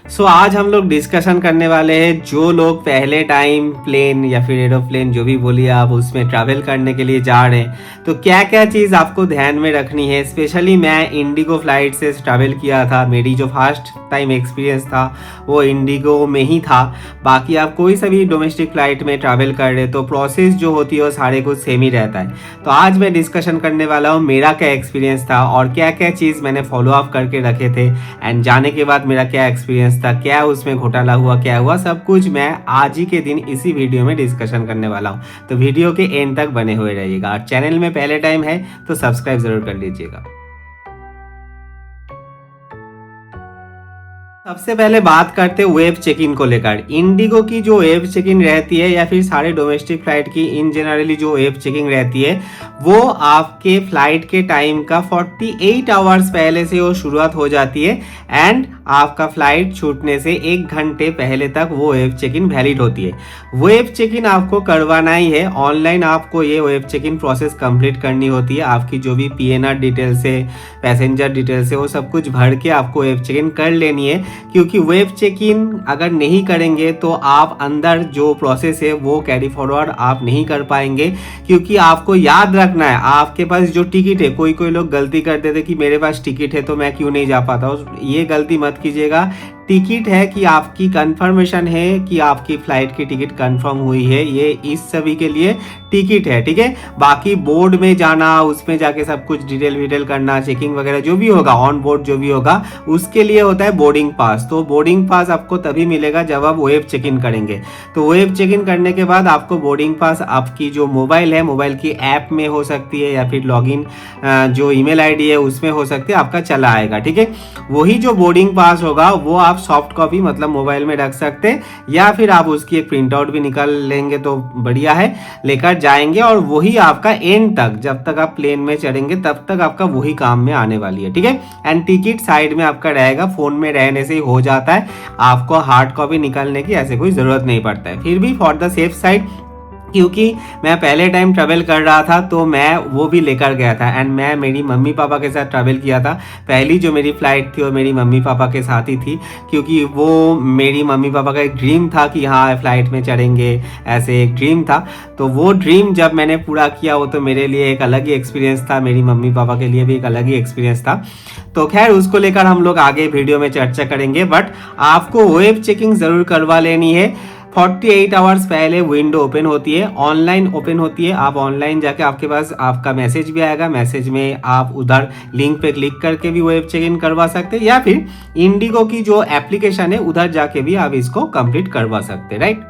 आज हम लोग डिस्कशन करने वाले हैं जो लोग पहले टाइम प्लेन या फिर एरोप्लेन जो भी बोलिए आप उसमें ट्रैवल करने के लिए जा रहे हैं तो क्या क्या चीज़ आपको ध्यान में रखनी है। स्पेशली मैं इंडिगो फ्लाइट से ट्रैवल किया था, मेरी जो फर्स्ट टाइम एक्सपीरियंस था वो इंडिगो में ही था। बाकी आप कोई सा भी डोमेस्टिक फ़्लाइट में ट्रैवल कर रहे तो प्रोसेस जो होती है वो सारे कुछ सेम ही रहता है। तो आज मैं डिस्कशन करने वाला हूँ मेरा क्या एक्सपीरियंस था और क्या क्या चीज़ मैंने फॉलो अप करके रखे थे एंड जाने के बाद मेरा क्या एक्सपीरियंस था, क्या उसमें घोटाला हुआ, क्या हुआ, सब कुछ मैं आज ही के दिन इसी वीडियो में डिस्कशन करने वाला हूँ। तो वीडियो के एंड तक बने हुए रहिएगा और चैनल में पहले टाइम है तो सब्सक्राइब जरूर कर लीजिएगा। सबसे पहले बात करते हैं वेब चेक इन को लेकर। इंडिगो की जो वेब चेक इन रहती है या फिर सारे डोमेस्टिक फ्लाइट की इन जनरली जो वेब चेकिंग रहती है वो आपके फ्लाइट के टाइम का 48 आवर्स पहले से वो शुरुआत हो जाती है एंड आपका फ्लाइट छूटने से 1 घंटे पहले तक वो वेब चेक इन वैलिड होती है। वेब चेक इन आपको करवाना ही है ऑनलाइन, आपको ये web check in process complete करनी होती है। आपकी जो भी PNR डिटेल्स है, पैसेंजर डिटेल्स है, वो सब कुछ भर के आपको वेब चेक इन कर लेनी है, क्योंकि वेब चेक इन अगर नहीं करेंगे तो आप अंदर जो प्रोसेस है वो कैरी फॉरवर्ड आप नहीं कर पाएंगे। क्योंकि आपको याद रखना है आपके पास जो टिकट है, कोई कोई लोग गलती कर देते कि मेरे पास टिकट है तो मैं क्यों नहीं जा पाता, ये गलती मत कीजिएगा। टिकट है कि आपकी कंफर्मेशन है कि आपकी फ्लाइट की टिकट कंफर्म हुई है, ये इस सभी के लिए टिकट है, ठीक है। बाकी बोर्ड में जाना, उसमें जाके सब कुछ डिटेल करना, चेकिंग वगैरह जो भी होगा, ऑन बोर्ड जो भी होगा, उसके लिए होता है बोर्डिंग पास। तो बोर्डिंग पास आपको तभी मिलेगा जब आप वेब चेक इन करेंगे। तो वेब चेक इन करने के बाद आपको बोर्डिंग पास आपकी जो मोबाइल है, मोबाइल की ऐप में हो सकती है या फिर लॉगिन जो ईमेल आईडी है उसमें हो सकती है, आपका चला आएगा, ठीक है। वही जो बोर्डिंग पास होगा वो आप सॉफ्ट कॉपी मतलब मोबाइल में रख सकते हैं या फिर आप उसकी एक प्रिंट आउट भी निकाल लेंगे तो बढ़िया है, लेकर जाएंगे और वही आपका एंड तक, जब तक आप प्लेन में चढ़ेंगे तब तक आपका वही काम में आने वाली है, ठीक है। एंड टिकट साइड में आपका रहेगा, फोन में रहने से ही हो जाता है, आपको हार्ड कॉपी निकालने की ऐसे कोई जरूरत नहीं पड़ता है। फिर भी फॉर द सेफ साइड, क्योंकि मैं पहले टाइम ट्रैवल कर रहा था तो मैं वो भी लेकर गया था एंड मैं मेरी मम्मी पापा के साथ ट्रैवल किया था। पहली जो मेरी फ्लाइट थी वो मेरी मम्मी पापा के साथ ही थी, क्योंकि वो मेरी मम्मी पापा का एक ड्रीम था कि हाँ फ्लाइट में चढ़ेंगे, ऐसे एक ड्रीम था। तो वो ड्रीम जब मैंने पूरा किया वो तो मेरे लिए एक अलग ही एक्सपीरियंस था, मेरी मम्मी पापा के लिए भी एक अलग ही एक्सपीरियंस था। तो खैर उसको लेकर हम लोग आगे वीडियो में चर्चा करेंगे, बट आपको वेब चेकिंग ज़रूर करवा लेनी है। 48 आवर्स पहले विंडो ओपन होती है, ऑनलाइन ओपन होती है। आप ऑनलाइन जाके आपके पास आपका मैसेज भी आएगा, मैसेज में आप उधर लिंक पे क्लिक करके भी वेब चेक इन करवा सकते हैं या फिर इंडिगो की जो एप्लीकेशन है उधर जाके भी आप इसको कंप्लीट करवा सकते हैं, right.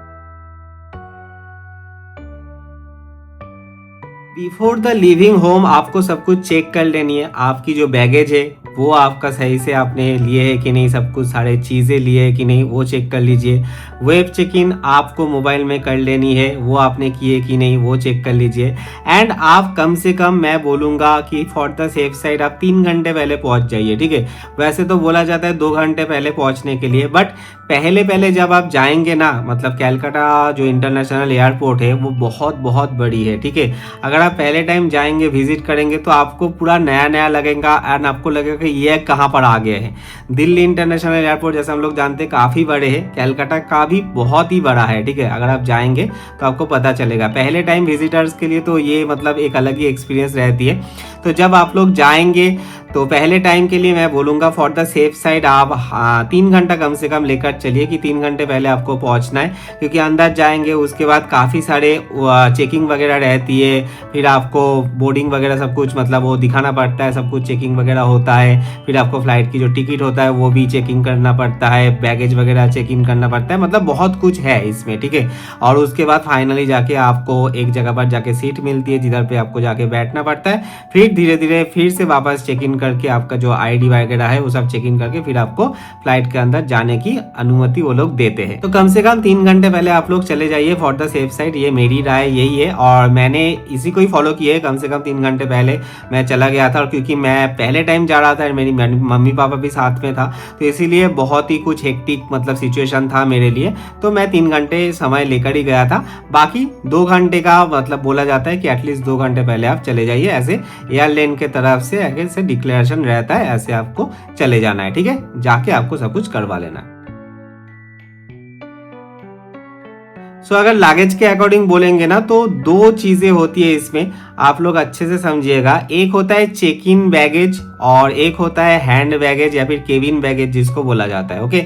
Before the living home आपको सब कुछ चेक कर लेनी है। आपकी जो बैगेज है वो आपका सही से आपने लिए है कि नहीं, सब कुछ सारे चीज़ें लिए है कि नहीं वो चेक कर लीजिए। वेब चेक इन आपको मोबाइल में कर लेनी है, वो आपने किए कि नहीं वो चेक कर लीजिए। एंड आप कम से कम मैं बोलूँगा कि फॉर द सेफ साइड आप 3 घंटे पहले पहुँच जाइए, ठीक है। वैसे तो बोला जाता है 2 घंटे पहले पहुँचने के लिए, बट पहले जब आप जाएंगे ना, मतलब कैलकाटा जो इंटरनेशनल एयरपोर्ट है वो बहुत बड़ी है, ठीक है। अगर आप पहले टाइम जाएंगे, विजिट करेंगे तो आपको पूरा नया लगेगा एंड आपको लगेगा कि ये कहाँ पर आ गए हैं। दिल्ली इंटरनेशनल एयरपोर्ट जैसे हम लोग जानते हैं काफ़ी बड़े हैं, कैलकाटा का भी बहुत ही बड़ा है, ठीक है। अगर आप जाएंगे तो आपको पता चलेगा। पहले टाइम विजिटर्स के लिए तो ये मतलब एक अलग ही एक्सपीरियंस रहती है। तो जब आप लोग जाएंगे तो पहले टाइम के लिए मैं बोलूँगा फॉर द सेफ साइड आप 3 घंटा कम से कम लेकर चलिए कि 3 घंटे पहले आपको पहुँचना है, क्योंकि अंदर जाएंगे उसके बाद काफ़ी सारे चेकिंग वगैरह रहती है। फिर आपको बोर्डिंग वगैरह सब कुछ मतलब वो दिखाना पड़ता है, सब कुछ चेकिंग वगैरह होता है। फिर आपको फ्लाइट की जो टिकट होता है वो भी चेकिंग करना पड़ता है, बैगेज वगैरह चेकिंग करना पड़ता है, मतलब बहुत कुछ है इसमें, ठीक है। और उसके बाद फाइनली जाके आपको एक जगह पर जाके सीट मिलती है जिधर पे आपको जाके बैठना पड़ता है। फिर धीरे फिर से वापस चेक इन करके आपका जो आईडी वगैरह है वो सब चेक इन करके फिर आपको फ्लाइट के अंदर जाने की अनुमति वो लोग देते हैं। तो कम से कम 3 घंटे पहले आप लोग चले जाइए फॉर द सेफ साइड, ये मेरी राय यही है और मैंने इसी को ही फॉलो किया है। कम से कम 3 घंटे पहले मैं चला गया था, और क्योंकि मैं पहले टाइम जा रहा था और मेरी मम्मी पापा भी साथ में था, तो इसीलिए बहुत ही कुछ हेक्टिक मतलब सिचुएशन था मेरे लिए, तो मैं 3 घंटे समय लेकर ही गया था। बाकी 2 घंटे का मतलब बोला जाता है कि एटलीस्ट 2 घंटे पहले आप चले जाइए, ऐसे एयरलाइन के तरफ से ऐसे डिक्लेरेशन रहता है, ऐसे आपको चले जाना है, ठीक है। जाके आपको सब कुछ करवा लेना है। सो अगर लागेज के अकॉर्डिंग बोलेंगे ना तो दो चीजें होती है इसमें, आप लोग अच्छे से समझिएगा। एक होता है चेक इन बैगेज और एक होता है हैंड बैगेज या फिर केबिन बैगेज जिसको बोला जाता है। ओके,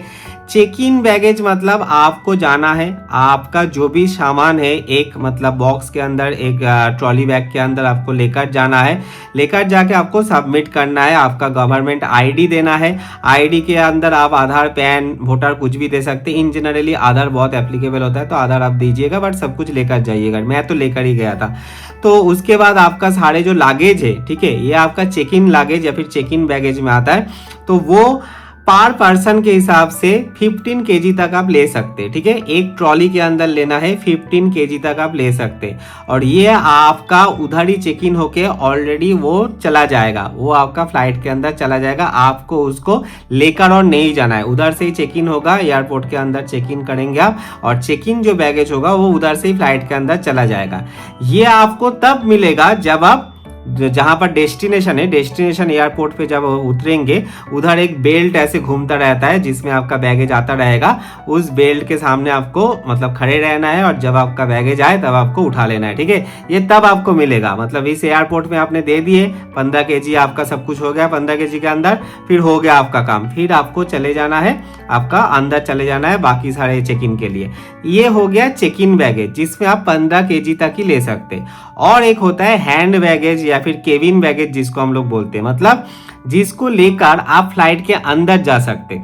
चेक इन बैगेज मतलब आपको जाना है, आपका जो भी सामान है एक मतलब बॉक्स के अंदर, एक ट्रॉली बैग के अंदर आपको लेकर जाना है, लेकर जाके आपको सबमिट करना है, आपका गवर्नमेंट आईडी देना है। आईडी के अंदर आप आधार, पैन, वोटर कुछ भी दे सकते हैं। इन जनरली आधार बहुत एप्लीकेबल होता है तो आधार आप दीजिएगा, बट सब कुछ लेकर जाइएगा। मैं तो लेकर ही गया था। तो उसके बाद आपका सारे जो लागेज है, ठीक है, ये आपका चेक इन लागेज या फिर चेक इन बैगेज में आता है। तो वो पर पर्सन के हिसाब से 15 केजी तक आप ले सकते हैं। ठीक है, एक ट्रॉली के अंदर लेना है, 15 केजी तक आप ले सकते हैं। और ये आपका उधर ही चेक इन होके ऑलरेडी वो चला जाएगा, वो आपका फ्लाइट के अंदर चला जाएगा। आपको उसको लेकर और नहीं जाना है, उधर से ही चेक इन होगा, एयरपोर्ट के अंदर चेक इन करेंगे आप, और चेक इन जो बैगेज होगा वो उधर से ही फ्लाइट के अंदर चला जाएगा। ये आपको तब मिलेगा जब आप जहां पर डेस्टिनेशन है, डेस्टिनेशन एयरपोर्ट पे जब उतरेंगे, उधर एक बेल्ट ऐसे घूमता रहता है जिसमें आपका बैगेज आता रहेगा। उस बेल्ट के सामने आपको मतलब खड़े रहना है और जब आपका बैगेज आए तब आपको उठा लेना है। ठीक है, ये तब आपको मिलेगा। मतलब इस एयरपोर्ट में आपने दे दिए 15 केजी, आपका सब कुछ हो गया 15 केजी के अंदर, फिर हो गया आपका काम, फिर आपको चले जाना है, आपका अंदर चले जाना है बाकी सारे चेक इन के लिए। ये हो गया चेक इन बैगेज जिसमें आप 15 केजी तक ही ले सकते। और एक होता है हैंड बैगेज या फिर केबिन बैगेज जिसको हम लोग बोलते हैं, मतलब जिसको लेकर आप फ्लाइट के अंदर जा सकते।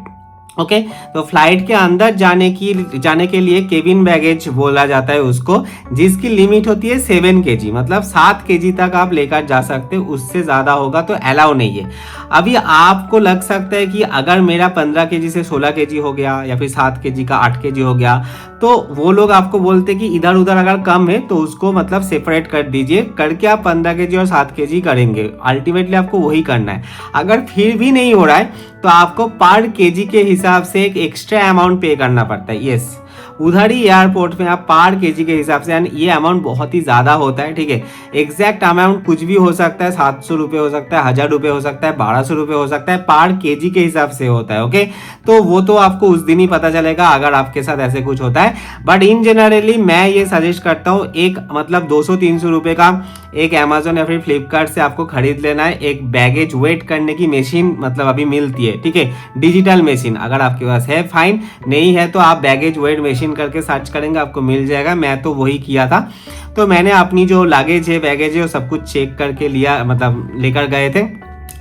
ओके, तो फ्लाइट के अंदर जाने के लिए केबिन बैगेज बोला जाता है उसको, जिसकी लिमिट होती है 7 केजी, मतलब 7 केजी तक आप लेकर जा सकते, उससे ज्यादा होगा तो अलाउ नहीं है। अभी आपको लग सकता है कि अगर मेरा 15 केजी से 16 केजी हो गया या फिर 7 केजी का 8 केजी हो गया, तो वो लोग आपको बोलते कि इधर उधर अगर कम है तो उसको मतलब सेपरेट कर दीजिए, करके आप 15 केजी और 7 केजी करेंगे। अल्टीमेटली आपको वही करना है। अगर फिर भी नहीं हो रहा है तो आपको पर केजी के हिसाब से एक एक्स्ट्रा अमाउंट पे करना पड़ता है। यस, उधर ही एयरपोर्ट में आप पर केजी के हिसाब से, ये अमाउंट बहुत ही ज्यादा होता है। ठीक है, एग्जैक्ट अमाउंट कुछ भी हो सकता है, 700 रुपये हो सकता है, 1000 रुपये हो सकता है, 1200 रुपये हो सकता है, पर केजी के हिसाब से होता है। ओके, तो वो तो आपको उस दिन ही पता चलेगा अगर आपके साथ ऐसे कुछ होता है। बट इन जनरली मैं ये सजेस्ट करता हूँ, एक मतलब 200-300 रुपये का एक अमेजोन या फिर फ्लिपकार्ट से आपको खरीद लेना है। एक बैगेज वेट करने की मशीन मतलब अभी मिलती है, ठीक है, डिजिटल मशीन। अगर आपके पास है फाइन, नहीं है तो आप बैगेज वेट मशीन करके सर्च करेंगे, आपको मिल जाएगा। मैं तो वही किया था। तो मैंने अपनी जो लगेज है, बैगेज है, वो सब कुछ चेक करके लिया, मतलब लेकर गए थे।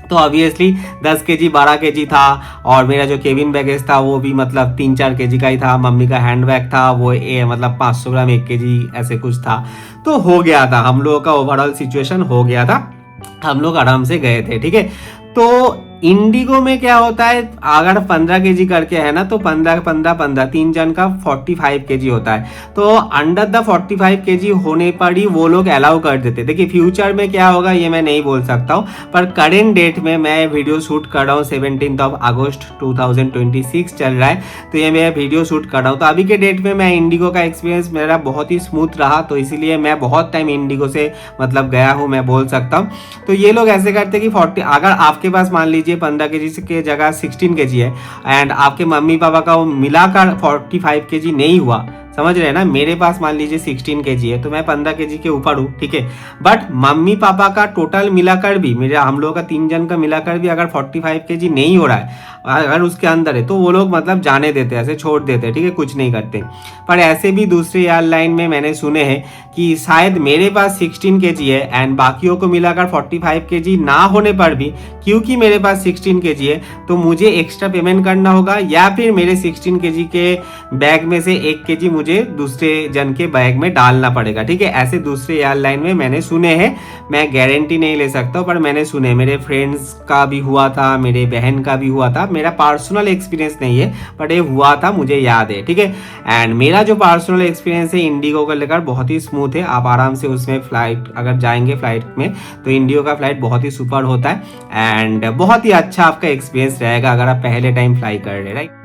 तो ऑब्वियसली 10 केजी 12 केजी था, और मेरा जो केबिन बैगेज था वो भी मतलब 3-4 केजी का ही था। मम्मी का हैंड बैग था वो मतलब 500 ग्राम 1 केजी ऐसे कुछ था। तो हो गया था, हम लोगों का ओवरऑल सिचुएशन हो गया था, हम लोग आराम से गए थे। ठीक है, तो इंडिगो में क्या होता है, अगर 15 केजी करके है ना तो 15 3 जन का 45 केजी होता है। तो अंडर द 45 केजी होने पर ही वो लोग अलाउ कर देते। देखिए फ्यूचर में क्या होगा ये मैं नहीं बोल सकता हूँ, पर करेंट डेट में मैं वीडियो शूट कर रहा हूँ, 17 अगस्त 2026 चल रहा है, तो ये मैं वीडियो शूट कर रहा हूँ। तो अभी के डेट में मैं इंडिगो का एक्सपीरियंस मेरा बहुत ही स्मूथ रहा, तो इसीलिए मैं बहुत टाइम इंडिगो से मतलब गया हूँ, मैं बोल सकता हूँ। तो ये लोग ऐसे करते कि 40, अगर आपके पास मान लीजिए 15 केजी के जगह 16 केजी है, एंड आपके मम्मी पापा का वो मिलाकर 45 केजी नहीं हुआ, समझ रहे हैं ना, मेरे पास मान लीजिए 16 केजी है तो मैं 15 केजी के ऊपर हूँ, ठीक है, बट मम्मी पापा का टोटल मिलाकर भी, मेरे हम लोग का 3 जन का मिलाकर भी अगर 45 केजी नहीं हो रहा है, अगर उसके अंदर है, तो वो लोग मतलब जाने देते, ऐसे छोड़ देते, ठीक है, कुछ नहीं करते। पर ऐसे भी दूसरी एयरलाइन में मैंने सुने हैं कि शायद मेरे पास 16 केजी है एंड बाकियों को मिलाकर 45 केजी ना होने पर भी, क्योंकि मेरे पास 16 केजी है तो मुझे एक्स्ट्रा पेमेंट करना होगा, या फिर मेरे 16 केजी के बैग में से 1 केजी मुझे दूसरे जन के बैग में डालना पड़ेगा। ठीक है, ऐसे दूसरे एयरलाइन में मैंने सुने हैं, मैं गारंटी नहीं ले सकता, पर मैंने सुने, मेरे फ्रेंड्स का भी हुआ था, मेरे बहन का भी हुआ था, मेरा पर्सनल एक्सपीरियंस नहीं है बट ये हुआ था, मुझे याद है। ठीक है, एंड मेरा जो पर्सनल एक्सपीरियंस है इंडिगो को लेकर बहुत ही स्मूथ है। आप आराम से उसमें फ्लाइट अगर जाएंगे फ्लाइट में तो इंडिगो का फ्लाइट बहुत ही सुपर होता है एंड बहुत ही अच्छा आपका एक्सपीरियंस रहेगा अगर आप पहले टाइम फ्लाई कर रहे हैं, राइट।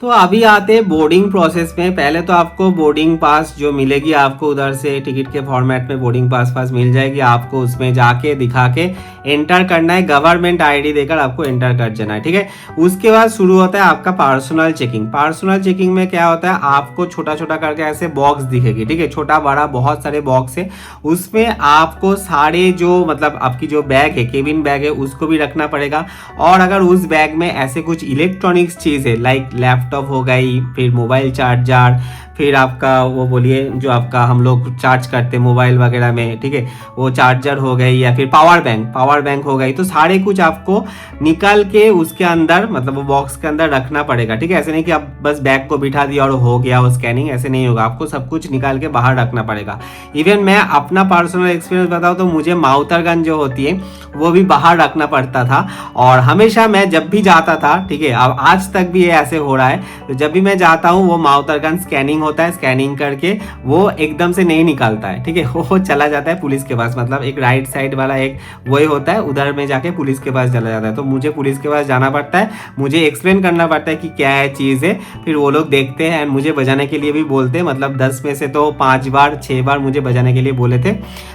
तो अभी आते हैं बोर्डिंग प्रोसेस में। पहले तो आपको बोर्डिंग पास जो मिलेगी, आपको उधर से टिकट के फॉर्मेट में बोर्डिंग पास मिल जाएगी। आपको उसमें जाके दिखा के एंटर करना है, गवर्नमेंट आईडी देकर आपको एंटर कर देना है, ठीक है। उसके बाद शुरू होता है आपका पर्सनल चेकिंग। पर्सनल चेकिंग में क्या होता है, आपको छोटा छोटा करके ऐसे बॉक्स दिखेगी, ठीक है, छोटा बड़ा बहुत सारे बॉक्स है। उसमें आपको सारे जो मतलब आपकी जो बैग है, केबिन बैग है, उसको भी रखना पड़ेगा। और अगर उस बैग में ऐसे कुछ इलेक्ट्रॉनिक्स चीज़ है, लाइक लैपटॉप हो गई, फिर मोबाइल चार्जर, फिर आपका वो बोलिए जो आपका हम लोग चार्ज करते हैं मोबाइल वगैरह में, ठीक है, वो चार्जर हो गई, या फिर पावर बैंक हो गई, तो सारे कुछ आपको निकाल के उसके अंदर मतलब वो बॉक्स के अंदर रखना पड़ेगा, ठीक है। ऐसे नहीं कि आप बस बैग को बिठा दिया और हो गया वो स्कैनिंग, ऐसे नहीं होगा, आपको सब कुछ निकाल के बाहर रखना पड़ेगा। इवन मैं अपना पर्सनल एक्सपीरियंस बताऊँ तो मुझे माउथर जो होती है वो भी बाहर रखना पड़ता था। और हमेशा मैं जब भी जाता था, ठीक है, अब आज तक भी ये ऐसे हो रहा है, तो जब भी मैं जाता हूँ वो माउथर स्कैनिंग होता है, स्कैनिंग करके वो एकदम से नहीं निकालता है, ठीक है, वो चला जाता है पुलिस के पास। मतलब एक राइट साइड वाला एक वही होता है, उधर में जाके पुलिस के पास चला जाता है। तो मुझे पुलिस के पास जाना पड़ता है, मुझे एक्सप्लेन करना पड़ता है कि क्या है चीज़ है, फिर वो लोग देखते हैं एंड मुझे बजाने के लिए भी बोलते हैं। मतलब 10 में से तो 5 बार 6 बार मुझे बजाने के लिए बोले थे,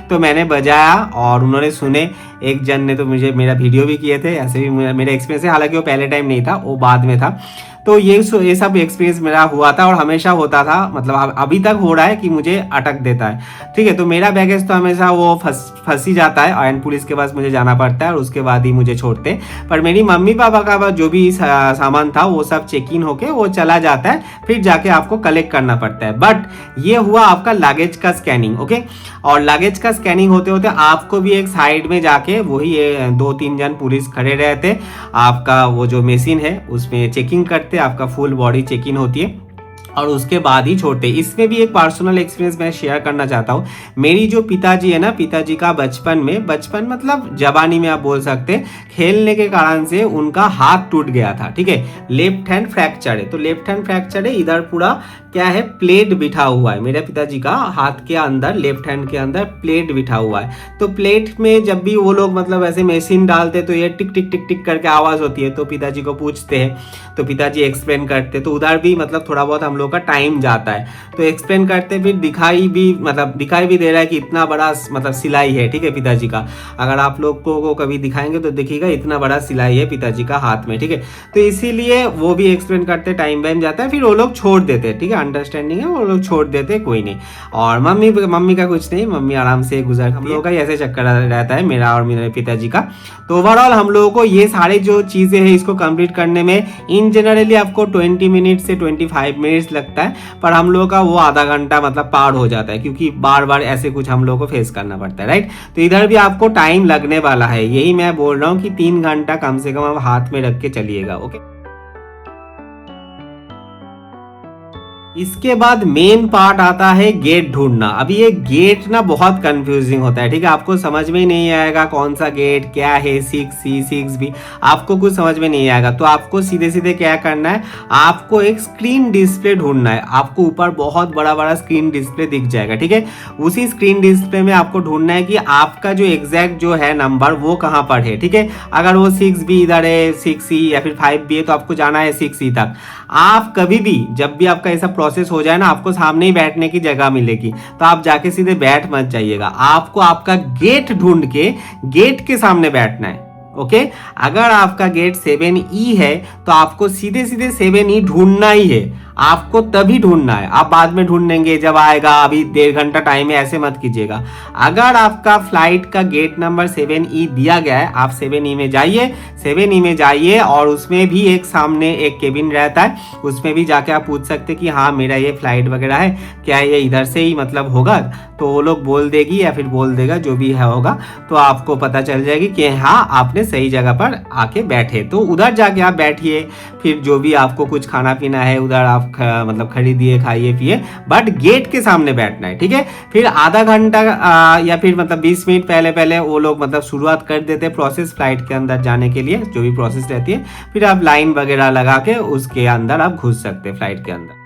तो मैंने बजाया और उन्होंने सुने। एक जन ने तो मुझे मेरा वीडियो भी किए थे, ऐसे भी मेरा एक्सपीरियंस है, हालांकि वो पहले टाइम नहीं था, वो बाद में था। तो ये सब एक्सपीरियंस मेरा हुआ था और हमेशा होता था, मतलब अभी तक हो रहा है कि मुझे अटक देता है, ठीक है। तो मेरा बैगेज तो हमेशा वो फंस ही जाता है एंड पुलिस के पास मुझे जाना पड़ता है और उसके बाद ही मुझे छोड़ते हैं। पर मेरी मम्मी पापा का जो भी सामान था वो सब चेक इन होके वो चला जाता है, फिर जाके आपको कलेक्ट करना पड़ता है। बट ये हुआ आपका लगेज का स्कैनिंग, ओके। और लगेज का स्कैनिंग होते होते आपको भी एक साइड में जाके वही 2-3 जन पुलिस खड़े रहते, आपका वो जो मशीन है उसमें चेकिंग करते, आपका फुल बॉडी चेक इन होती है और उसके बाद ही छोड़ते। इसमें भी एक पर्सनल एक्सपीरियंस मैं शेयर करना चाहता हूँ। मेरी जो पिताजी है ना, पिताजी का बचपन मतलब जवानी में आप बोल सकते हैं, खेलने के कारण से उनका हाथ टूट गया था, ठीक है, लेफ्ट हैंड फ्रैक्चर है। तो लेफ्ट हैंड फ्रैक्चर है, इधर पूरा क्या है, प्लेट बिठा हुआ है मेरे पिताजी का हाथ के अंदर, लेफ्ट हैंड के अंदर प्लेट बिठा हुआ है। तो प्लेट में जब भी वो लोग मतलब ऐसे मशीन डालते तो ये टिक टिक टिक टिक करके आवाज होती है। तो पिताजी को पूछते हैं, तो पिताजी एक्सप्लेन करते, तो उधर भी मतलब थोड़ा बहुत हम लोग का टाइम जाता है। तो एक्सप्लेन करते, फिर दिखाई भी दे रहा है कि इतना बड़ा मतलब सिलाई है, ठीक है, पिताजी का। अगर आप लोग को कभी दिखाएंगे तो देखिएगा इतना बड़ा सिलाई है पिताजी का हाथ में, ठीक है। तो इसीलिए वो भी एक्सप्लेन करते, टाइम जाता है, फिर वो लोग छोड़ देते, ठीक है, अंडरस्टैंडिंग है, वो लोग छोड़ देते, कोई नहीं। और मम्मी का कुछ नहीं, मम्मी आराम से गुजर, हम लोग का ऐसे चक्कर रहता है मेरा और मेरे पिताजी का। तो ओवरऑल हम लोगों को ये सारे जो चीजें हैं इसको कंप्लीट करने में इन जनरली आपको 20 मिनट से 25 मिनट्स लगता है, पर हम लोगों का वो आधा घंटा मतलब पार हो जाता है, क्योंकि बार बार ऐसे कुछ हम लोगों को फेस करना पड़ता है, राइट। तो इधर भी आपको टाइम लगने वाला है, यही मैं बोल रहा हूँ कि 3 घंटा कम से कम आप हाथ में रख के चलिएगा, ओके। इसके बाद मेन पार्ट आता है गेट ढूंढना। अभी ये गेट ना बहुत कंफ्यूजिंग होता है, ठीक है, आपको समझ में ही नहीं आएगा कौन सा गेट क्या है, 6C 6B, आपको कुछ समझ में नहीं आएगा। तो आपको सीधे सीधे क्या करना है, आपको एक स्क्रीन डिस्प्ले ढूंढना है। आपको ऊपर बहुत बड़ा बड़ा स्क्रीन डिस्प्ले दिख जाएगा, ठीक है, उसी स्क्रीन डिस्प्ले में आपको ढूंढना है कि आपका जो एग्जैक्ट जो है नंबर वो कहाँ पर है, ठीक है। अगर वो 6B इधर है, 6C या फिर 5B है, तो आपको जाना है 6C तक। आप कभी भी जब भी आपका ऐसा प्रोसेस हो जाए ना, आपको सामने ही बैठने की जगह मिलेगी, तो आप जाके सीधे बैठ मत जाइएगा, आपको आपका गेट ढूंढ के गेट के सामने बैठना है, ओके। अगर आपका गेट 7E है तो आपको सीधे सीधे 7E ढूंढना ही है, आपको तभी ढूंढना है, आप बाद में ढूंढेंगे जब आएगा, अभी 1.5 घंटा टाइम है, ऐसे मत कीजिएगा। अगर आपका फ्लाइट का गेट नंबर 7E दिया गया है, आप 7E में जाइए, 7E में जाइए और उसमें भी एक सामने एक केबिन रहता है, उसमें भी जाके आप पूछ सकते कि हाँ मेरा ये फ्लाइट वगैरह है, क्या ये इधर से ही मतलब होगा, तो वो लोग बोल देगी या फिर बोल देगा, जो भी है होगा, तो आपको पता चल जाएगी कि हाँ आपने सही जगह पर आके बैठे। तो उधर जाके आप बैठिए, फिर जो भी आपको कुछ खाना पीना है उधर आप मतलब खरीदिए, खाइए पिए, बट गेट के सामने बैठना है, ठीक है। फिर आधा घंटा या फिर मतलब 20 मिनट पहले वो लोग मतलब शुरुआत कर देते हैं प्रोसेस फ्लाइट के अंदर जाने के लिए, जो भी प्रोसेस रहती है, फिर आप लाइन वगैरह लगा के उसके अंदर आप घुस सकते हैं फ्लाइट के अंदर।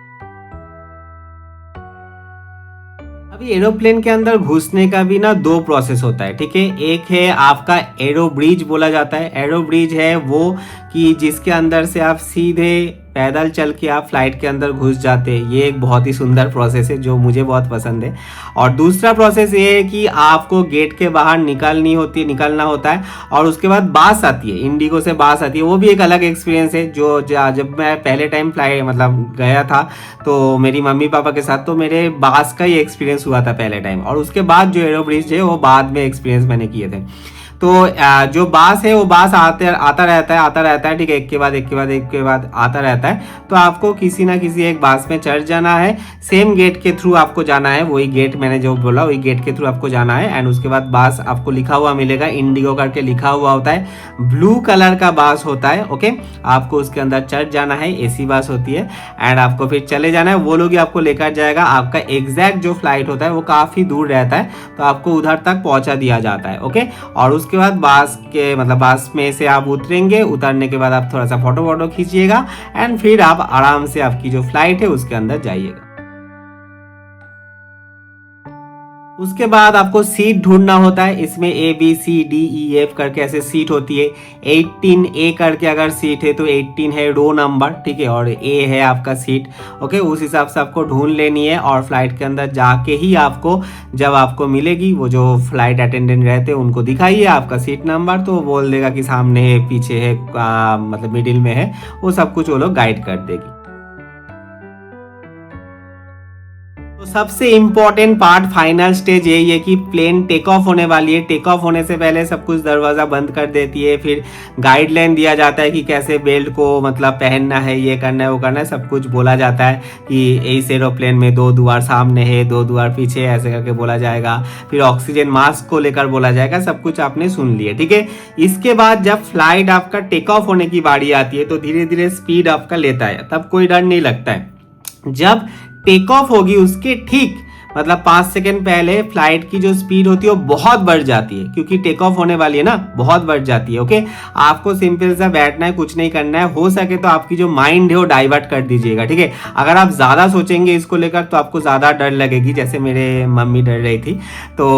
अभी एरोप्लेन के अंदर घुसने का भी ना 2 प्रोसेस होता है, ठीक है। एक है आपका एरो ब्रिज बोला जाता है। एरो ब्रिज है वो कि जिसके अंदर से आप सीधे पैदल चल के आप फ्लाइट के अंदर घुस जाते हैं। ये एक बहुत ही सुंदर प्रोसेस है जो मुझे बहुत पसंद है। और दूसरा प्रोसेस ये है कि आपको गेट के बाहर निकलना होता है और उसके बाद बास आती है, इंडिगो से बास आती है। वो भी एक अलग एक्सपीरियंस है। जो जब मैं पहले टाइम फ्लाइट मतलब गया था तो मेरी मम्मी पापा के साथ, तो मेरे बास का ही एक्सपीरियंस हुआ था पहले टाइम, और उसके बाद जो एरो ब्रिज है वो बाद में एक्सपीरियंस मैंने किए थे। तो जो बास है वो बास आता रहता है, ठीक है, एक के बाद आता रहता है। तो आपको किसी ना किसी एक बास में चढ़ जाना है, सेम गेट के थ्रू आपको जाना है, वही गेट मैंने जो बोला वही गेट के थ्रू आपको जाना है। एंड उसके बाद बास आपको लिखा हुआ मिलेगा, इंडिगो करके लिखा हुआ होता है, ब्लू कलर का बास होता है। ओके, आपको उसके अंदर चढ़ जाना है, एसी बास होती है। एंड आपको फिर चले जाना है, वो लोग ही आपको लेकर जाएगा। आपका एग्जैक्ट जो फ्लाइट होता है वो काफ़ी दूर रहता है, तो आपको उधर तक पहुंचा दिया जाता है। ओके, और उसके बाद बास में से आप उतरेंगे। उतरने के बाद आप थोड़ा सा फोटो खींचिएगा एंड फिर आप आराम से आपकी जो फ्लाइट है उसके अंदर जाइएगा। उसके बाद आपको सीट ढूंढना होता है। इसमें ABCDEF करके ऐसे सीट होती है। 18A करके अगर सीट है तो 18 है रो नंबर, ठीक है, और A है आपका सीट। ओके, उस हिसाब से आपको ढूंढ लेनी है और फ्लाइट के अंदर जाके ही आपको, जब आपको मिलेगी, वो जो फ्लाइट अटेंडेंट रहते हैं उनको दिखाइए आपका सीट नंबर, तो वो बोल देगा कि सामने है, पीछे है, मतलब मिडिल में है, वो सब कुछ वो लोग गाइड कर देगी। तो सबसे इम्पोर्टेंट पार्ट, फाइनल स्टेज यही है कि प्लेन टेक ऑफ होने वाली है। टेक ऑफ होने से पहले सब कुछ दरवाज़ा बंद कर देती है, फिर गाइडलाइन दिया जाता है कि कैसे बेल्ट को मतलब पहनना है, ये करना है, वो करना है, सब कुछ बोला जाता है कि इस एरोप्लेन में 2 द्वार सामने है, 2 द्वार पीछे, ऐसे करके बोला जाएगा। फिर ऑक्सीजन मास्क को लेकर बोला जाएगा। सब कुछ आपने सुन लिया, ठीक है। इसके बाद जब फ्लाइट आपका टेक ऑफ होने की बारी आती है तो धीरे धीरे स्पीड आपका लेता है, तब कोई डर नहीं लगता है। जब टेक ऑफ होगी उसके ठीक मतलब 5 सेकंड पहले फ्लाइट की जो स्पीड होती है वो बहुत बढ़ जाती है, क्योंकि टेक ऑफ होने वाली है ना, बहुत बढ़ जाती है। ओके, आपको सिंपल सा बैठना है, कुछ नहीं करना है। हो सके तो आपकी जो माइंड है वो डाइवर्ट कर दीजिएगा, ठीक है। अगर आप ज़्यादा सोचेंगे इसको लेकर तो आपको ज़्यादा डर लगेगी, जैसे मेरे मम्मी डर रही थी। तो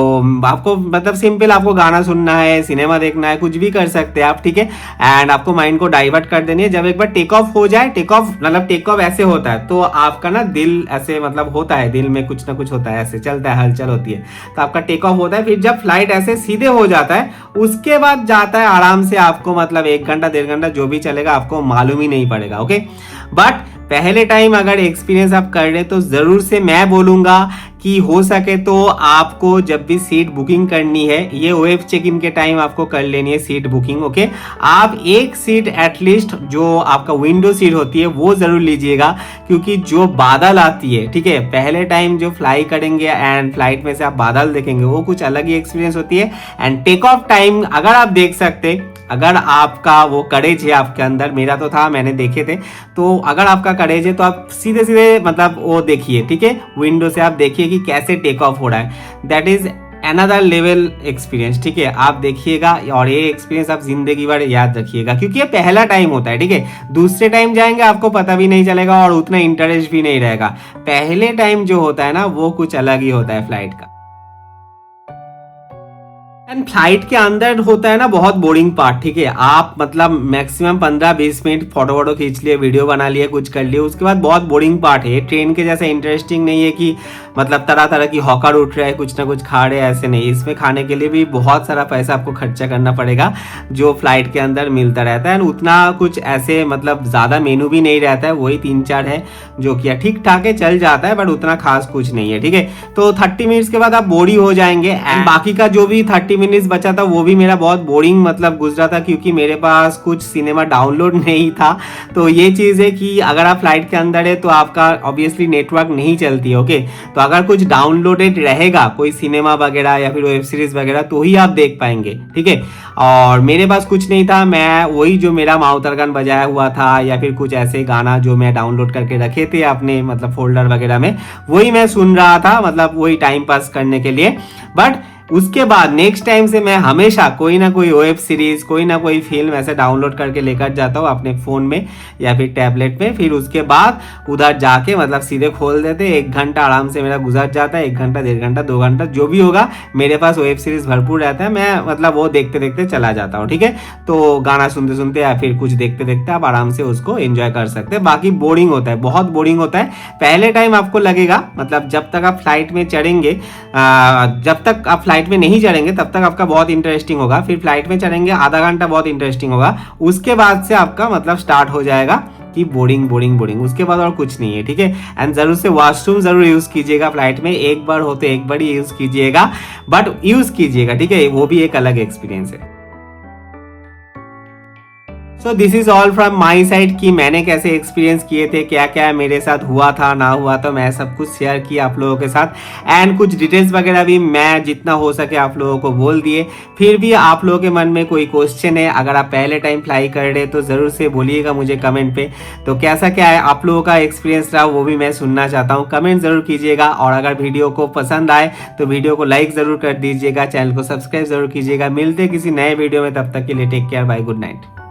आपको मतलब सिंपल आपको गाना सुनना है, सिनेमा देखना है, कुछ भी कर सकते हैं आप, ठीक है। एंड आपको माइंड को डाइवर्ट कर देनी है। जब एक बार टेक ऑफ हो जाए, टेक ऑफ ऐसे होता है तो आपका ना दिल ऐसे मतलब होता है, दिल में कुछ ना कुछ होता है, ऐसे चलता है, हलचल होती है, तो आपका टेक ऑफ होता है। फिर जब फ्लाइट ऐसे सीधे हो जाता है उसके बाद जाता है आराम से, आपको मतलब 1 घंटा 1.5 घंटा जो भी चलेगा आपको मालूम ही नहीं पड़ेगा। ओके, बट पहले टाइम अगर एक्सपीरियंस आप कर रहे तो जरूर से मैं बोलूंगा कि हो सके तो आपको जब भी सीट बुकिंग करनी है, ये वेब चेक इन के टाइम आपको कर लेनी है सीट बुकिंग। ओके, आप एक सीट एटलीस्ट जो आपका विंडो सीट होती है वो जरूर लीजिएगा, क्योंकि जो बादल आती है, ठीक है, पहले टाइम जो फ्लाई करेंगे एंड फ्लाइट में से आप बादल देखेंगे वो कुछ अलग ही एक्सपीरियंस होती है। एंड टेक ऑफ टाइम अगर आप देख सकते, अगर आपका वो करेज है आपके अंदर, मेरा तो था, मैंने देखे थे, तो अगर आपका करेज है तो आप सीधे सीधे मतलब वो देखिए, ठीक है, विंडो से आप देखिए कि कैसे टेक ऑफ हो रहा है। That is another level experience, ठीक है। आप देखिएगा और ये एक्सपीरियंस आप जिंदगी भर याद रखिएगा, क्योंकि ये पहला टाइम होता है, ठीक है। दूसरे टाइम जाएंगे आपको पता भी नहीं चलेगा और उतना इंटरेस्ट भी नहीं रहेगा। पहले टाइम जो होता है ना वो कुछ अलग ही होता है फ्लाइट का। एंड फ्लाइट के अंदर होता है ना बहुत बोरिंग पार्ट, ठीक है। आप मतलब मैक्सिमम 15-20 मिनट फोटो खींच लिए, वीडियो बना लिए, कुछ कर लिए, उसके बाद बहुत बोरिंग पार्ट है। ट्रेन के जैसा इंटरेस्टिंग नहीं है कि मतलब तरह तरह की हॉकर उठ रहे हैं, कुछ ना कुछ खा रहे हैं, ऐसे नहीं। इसमें खाने के लिए भी बहुत सारा पैसा आपको खर्चा करना पड़ेगा जो फ्लाइट के अंदर मिलता रहता है। एंड उतना कुछ ऐसे मतलब ज़्यादा मेनू भी नहीं रहता है, वही 3-4 है जो कि ठीक ठाक है, चल जाता है, बट उतना खास कुछ नहीं है, ठीक है। तो 30 मिनट्स के बाद आप बोर ही हो जाएंगे। एंड बाकी का जो भी 30 मिनट्स बचा था वो भी मेरा बहुत बोरिंग मतलब गुजरा था, क्योंकि मेरे पास कुछ सिनेमा डाउनलोड नहीं था। तो ये चीज़ है कि अगर आप फ्लाइट के अंदर है तो आपका ऑब्वियसली नेटवर्क नहीं चलती है। ओके, तो अगर कुछ डाउनलोडेड रहेगा कोई सिनेमा वगैरह या फिर वेब सीरीज वगैरह तो ही आप देख पाएंगे, ठीक है। और मेरे पास कुछ नहीं था, मैं वही जो मेरा माउथरगन बजाया हुआ था या फिर कुछ ऐसे गाना जो मैं डाउनलोड करके रखे थे अपने मतलब फोल्डर वगैरह में, वही मैं सुन रहा था, मतलब वही टाइम पास करने के लिए। बट उसके बाद नेक्स्ट टाइम से मैं हमेशा कोई ना कोई वेब सीरीज, कोई ना कोई फिल्म ऐसे डाउनलोड करके लेकर जाता हूँ अपने फ़ोन में या फिर टैबलेट में। फिर उसके बाद उधर जाके मतलब सीधे खोल देते, 1 घंटा आराम से मेरा गुजर जाता है, 1 घंटा, 1.5 घंटा, 2 घंटा जो भी होगा, मेरे पास वेब सीरीज भरपूर रहता है, मैं मतलब वो देखते देखते चला जाता हूँ, ठीक है। तो गाना सुनते सुनते या फिर कुछ देखते देखते आप आराम से उसको एंजॉय कर सकते हैं। बाकी बोरिंग होता है, बहुत बोरिंग होता है पहले टाइम, आपको लगेगा मतलब जब तक आप फ्लाइट में चढ़ेंगे, जब तक आप फ्लाइट में नहीं चढ़ेंगे तब तक आपका बहुत इंटरेस्टिंग होगा, फिर फ्लाइट में चढ़ेंगे आधा घंटा बहुत इंटरेस्टिंग होगा, उसके बाद से आपका मतलब स्टार्ट हो जाएगा कि बोरिंग बोरिंग बोरिंग, उसके बाद और कुछ नहीं है, ठीक है। एंड जरूर से वॉशरूम जरूर यूज कीजिएगा फ्लाइट में, एक बार होते एक बार ही यूज कीजिएगा, बट यूज कीजिएगा, ठीक है, वो भी एक अलग एक्सपीरियंस है। So this is all from my side कि मैंने कैसे एक्सपीरियंस किए थे, क्या क्या मेरे साथ हुआ था ना हुआ, तो मैं सब कुछ शेयर किया आप लोगों के साथ। एंड कुछ डिटेल्स वगैरह भी मैं जितना हो सके आप लोगों को बोल दिए। फिर भी आप लोगों के मन में कोई क्वेश्चन है, अगर आप पहले टाइम फ्लाई कर रहे तो ज़रूर से बोलिएगा मुझे कमेंट पे। तो कैसा क्या है आप लोगों का एक्सपीरियंस रहा वो भी मैं सुनना चाहता हूँ, कमेंट ज़रूर कीजिएगा। और अगर वीडियो को पसंद आए तो वीडियो को लाइक ज़रूर कर दीजिएगा, चैनल को सब्सक्राइब ज़रूर कीजिएगा। मिलते किसी नए वीडियो में, तब तक के लिए take care, bye, good night.